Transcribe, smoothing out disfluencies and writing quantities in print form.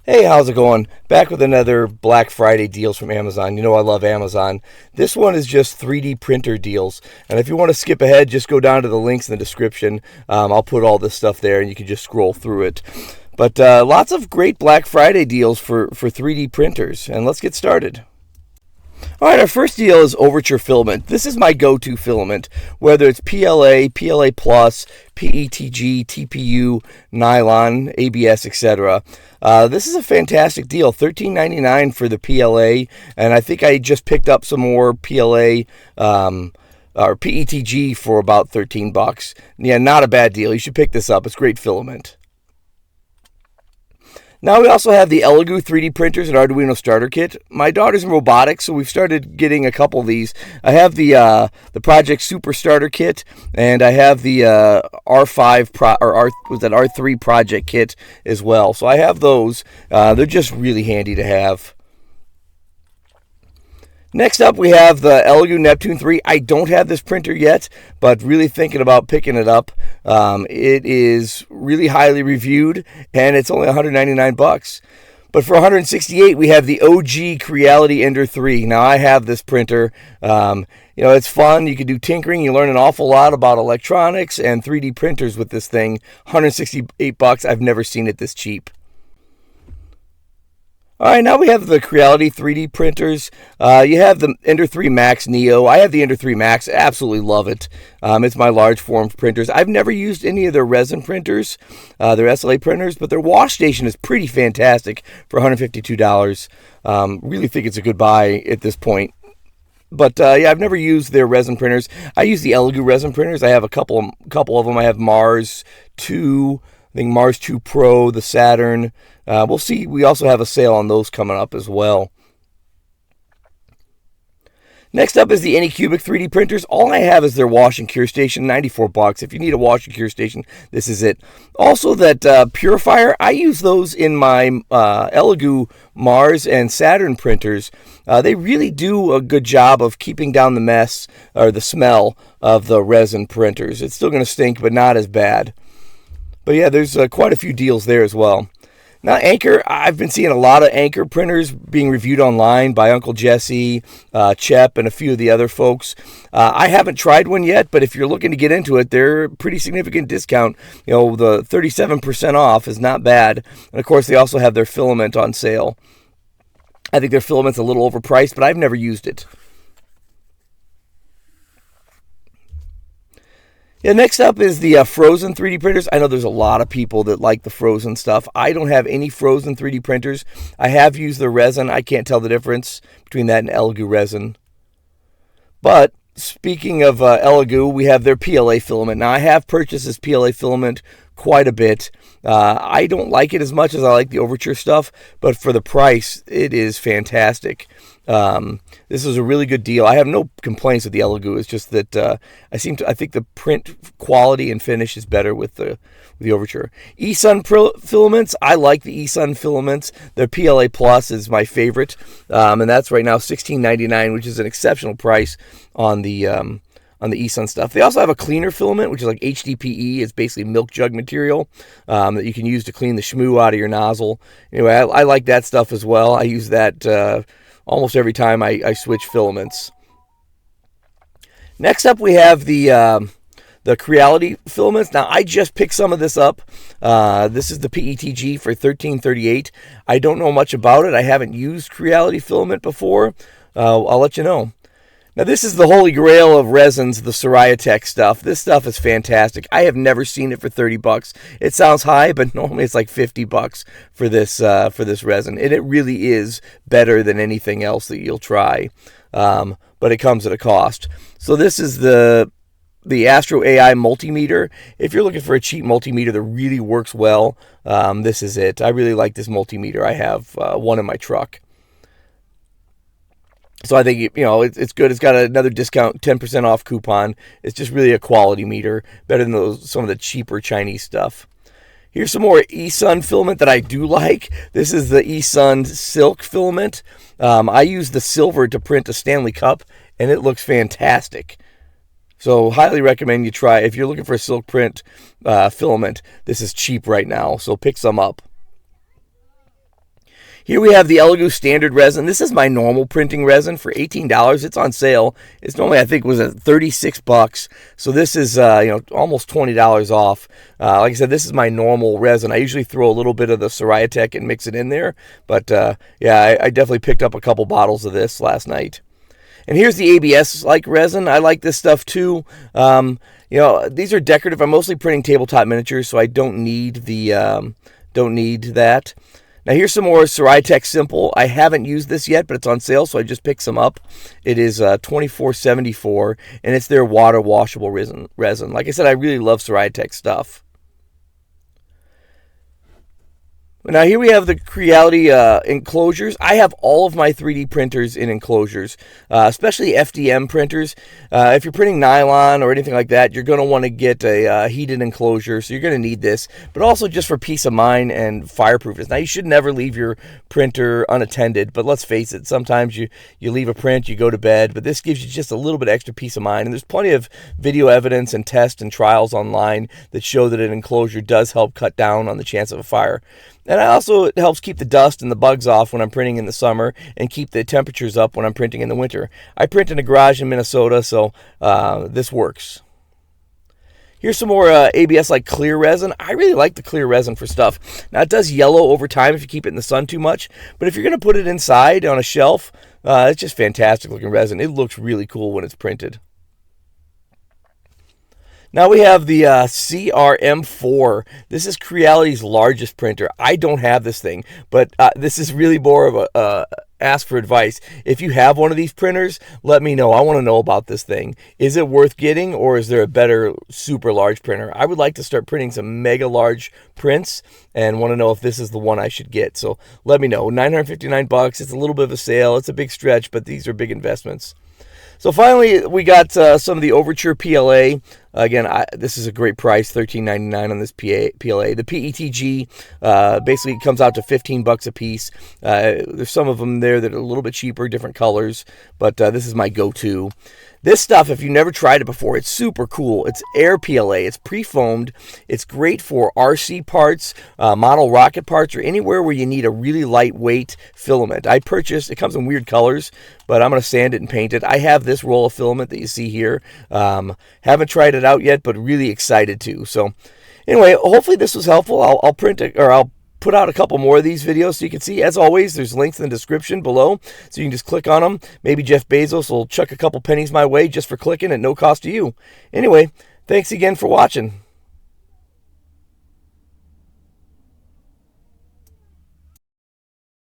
Hey, how's it going? Back with another Black Friday deals from Amazon. You know I love Amazon. This one is just 3D printer deals. And if you want to skip ahead, just go down to the links in the description. I'll put all this stuff there and you can just scroll through it. But lots of great Black Friday deals for 3D printers. And let's get started. All right, our first deal is Overture filament. This is my go-to filament, whether it's PLA, PLA Plus, PETG, TPU, nylon, ABS, etc. This is a fantastic deal, $13.99 for the PLA, and I think I just picked up some more PLA or PETG for about $13. Yeah, not a bad deal. You should pick this up. It's great filament. Now we also have the Elegoo 3D printers and Arduino starter kit. My daughter's in robotics, so we've started getting a couple of these. I have the Project Super starter kit, and I have the R3 project kit as well. So I have those. They're just really handy to have. Next up, we have the Elegoo Neptune 3. I don't have this printer yet, but really thinking about picking it up. It is really highly reviewed, and it's only $199. But for $168, we have the OG Creality Ender 3. Now, I have this printer. It's fun. You can do tinkering. You learn an awful lot about electronics and 3D printers with this thing. $168. I've never seen it this cheap. All right, now we have the Creality 3D printers. You have the Ender 3 Max Neo. I have the Ender 3 Max. Absolutely love it. It's my large form printers. I've never used any of their resin printers, their SLA printers, but their wash station is pretty fantastic for $152. Really think it's a good buy at this point. But I've never used their resin printers. I use the Elegoo resin printers. I have a couple of them. I have Mars 2. I think Mars 2 Pro, the Saturn. We'll see. We also have a sale on those coming up as well. Next up is the Anycubic 3D printers. All I have is their wash and cure station, $94. If you need a wash and cure station, this is it. Also, that purifier, I use those in my Elegoo Mars and Saturn printers. They really do a good job of keeping down the mess or the smell of the resin printers. It's still going to stink, but not as bad. But yeah, there's quite a few deals there as well. Now, Anchor, I've been seeing a lot of Anchor printers being reviewed online by Uncle Jesse, Chep, and a few of the other folks. I haven't tried one yet, but if you're looking to get into it, they're a pretty significant discount. You know, the 37% off is not bad. And of course, they also have their filament on sale. I think their filament's a little overpriced, but I've never used it. Yeah, next up is the Frozen 3D printers. I know there's a lot of people that like the Frozen stuff. I don't have any Frozen 3D printers. I have used the resin. I can't tell the difference between that and Elegoo resin. But speaking of Elegoo, we have their PLA filament. Now, I have purchased this PLA filament quite a bit. I don't like it as much as I like the Overture stuff, but for the price, it is fantastic. This is a really good deal. I have no complaints with the Elegoo. It's just that I think the print quality and finish is better with the Overture. eSun filaments. I like the eSun filaments. Their PLA Plus is my favorite, and that's right now $16.99, which is an exceptional price on the eSun stuff. They also have a cleaner filament, which is like HDPE. It's basically milk jug material that you can use to clean the schmoo out of your nozzle. Anyway, I like that stuff as well. I use that almost every time I switch filaments. Next up, we have the Creality filaments. Now, I just picked some of this up. This is the PETG for $13.38. I don't know much about it. I haven't used Creality filament before. I'll let you know. Now, this is the holy grail of resins, the Soraya stuff. This stuff is fantastic. I have never seen it for $30. It sounds high, but normally it's like $50 for this resin. And it really is better than anything else that you'll try. But it comes at a cost. So this is the Astro AI multimeter. If you're looking for a cheap multimeter that really works well, this is it. I really like this multimeter. I have one in my truck. So I think, it's good. It's got another discount, 10% off coupon. It's just really a quality meter, better than some of the cheaper Chinese stuff. Here's some more eSun filament that I do like. This is the eSun Silk filament. I use the silver to print a Stanley Cup, and it looks fantastic. So highly recommend you try. If you're looking for a silk print filament, this is cheap right now, so pick some up. Here we have the Elegoo Standard Resin. This is my normal printing resin for $18. It's on sale. It's normally, I think, was at $36. So this is almost $20 off. Like I said, this is my normal resin. I usually throw a little bit of the Soriatec and mix it in there. But yeah, I definitely picked up a couple bottles of this last night. And here's the ABS-like resin. I like this stuff too. These are decorative. I'm mostly printing tabletop miniatures, so I don't need that. Now here's some more Soriatec Simple. I haven't used this yet, but it's on sale, so I just picked some up. It is $24.74, and it's their water washable resin. Like I said, I really love Soriatec stuff. Now here we have the Creality enclosures. I have all of my 3D printers in enclosures, especially FDM printers. If you're printing nylon or anything like that, you're going to want to get a heated enclosure, so you're going to need this, but also just for peace of mind and fireproofness. Now you should never leave your printer unattended, but let's face it, sometimes you leave a print, you go to bed, but this gives you just a little bit extra peace of mind, and there's plenty of video evidence and tests and trials online that show that an enclosure does help cut down on the chance of a fire. And it helps keep the dust and the bugs off when I'm printing in the summer and keep the temperatures up when I'm printing in the winter. I print in a garage in Minnesota, so this works. Here's some more ABS-like clear resin. I really like the clear resin for stuff. Now, it does yellow over time if you keep it in the sun too much, but if you're going to put it inside on a shelf, it's just fantastic looking resin. It looks really cool when it's printed. Now we have the CRM4. This is Creality's largest printer. I don't have this thing, but this is really more of a ask for advice. If you have one of these printers, let me know. I want to know about this thing. Is it worth getting, or is there a better super large printer? I would like to start printing some mega large prints and want to know if this is the one I should get. So let me know. $959. It's a little bit of a sale. It's a big stretch, but these are big investments. So finally, we got some of the Overture PLA. Again, this is a great price, $13.99 on this PLA. The PETG basically comes out to $15 a piece. There's some of them there that are a little bit cheaper, different colors, but this is my go-to. This stuff, if you've never tried it before, it's super cool. It's air PLA. It's pre-foamed. It's great for RC parts, model rocket parts, or anywhere where you need a really lightweight filament. It comes in weird colors, but I'm going to sand it and paint it. I have this roll of filament that you see here. Haven't tried it out yet, but really excited to. So anyway, hopefully this was helpful. I'll put out a couple more of these videos so you can see. As always, there's links in the description below, so you can just click on them. Maybe Jeff Bezos will chuck a couple pennies my way just for clicking at no cost to you. Anyway, thanks again for watching.